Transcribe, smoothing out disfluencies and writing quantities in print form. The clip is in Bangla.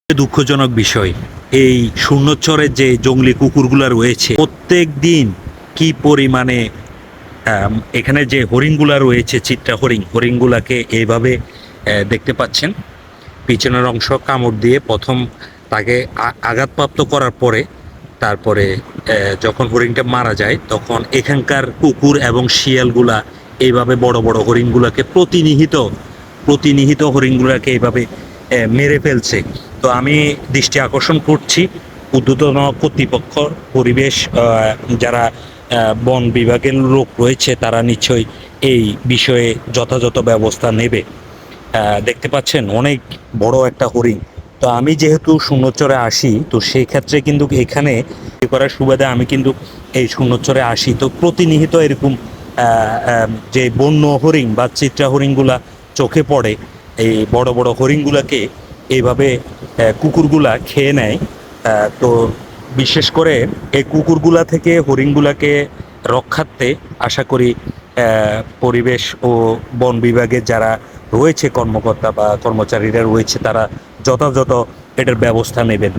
দুঃখজনক বিষয়, এই শূন্যচরের যে জংলি কুকুরগুলা রয়েছে প্রত্যেক দিন কি পরিমাণে এখানে যে হরিণগুলা রয়েছে, চিত্রা হরিণগুলাকে এইভাবে দেখতে পাচ্ছেন। পিছনের অংশ কামড় দিয়ে প্রথম তাকে আঘাতপ্রাপ্ত করার পরে তারপরে যখন হরিণটা মারা যায় তখন এখানকার কুকুর এবং শিয়ালগুলা এইভাবে বড় বড় হরিণগুলাকে প্রতিনিহিত হরিণগুলাকে এইভাবে মেরে ফেলছে। তো আমি দৃষ্টি আকর্ষণ করছি ঊর্ধ্বতন কর্তৃপক্ষ, পরিবেশ যারা বন বিভাগের লোক রয়েছে তারা নিশ্চয়ই এই বিষয়ে যথাযথ ব্যবস্থা নেবে। দেখতে পাচ্ছেন অনেক বড় একটা হরিণ। তো আমি যেহেতু শূন্যচরে আসি, তো সেই ক্ষেত্রে কিন্তু এখানে করার সুবাদে আমি কিন্তু এই শূন্যচরে আসি, তো প্রতিনিহিত এরকম যে বন্য হরিণ বা চিত্রা হরিণগুলা চোখে পড়ে, এই বড় বড় হরিণগুলাকে এইভাবে কুকুরগুলা খেয়ে নেয়। তো বিশেষ করে এই কুকুরগুলা থেকে হরিণগুলাকে রক্ষার্থে আশা করি পরিবেশ ও বন বিভাগের যারা রয়েছে কর্মকর্তা বা কর্মচারীরা রয়েছে তারা যথাযথ এটার ব্যবস্থা নেবেন।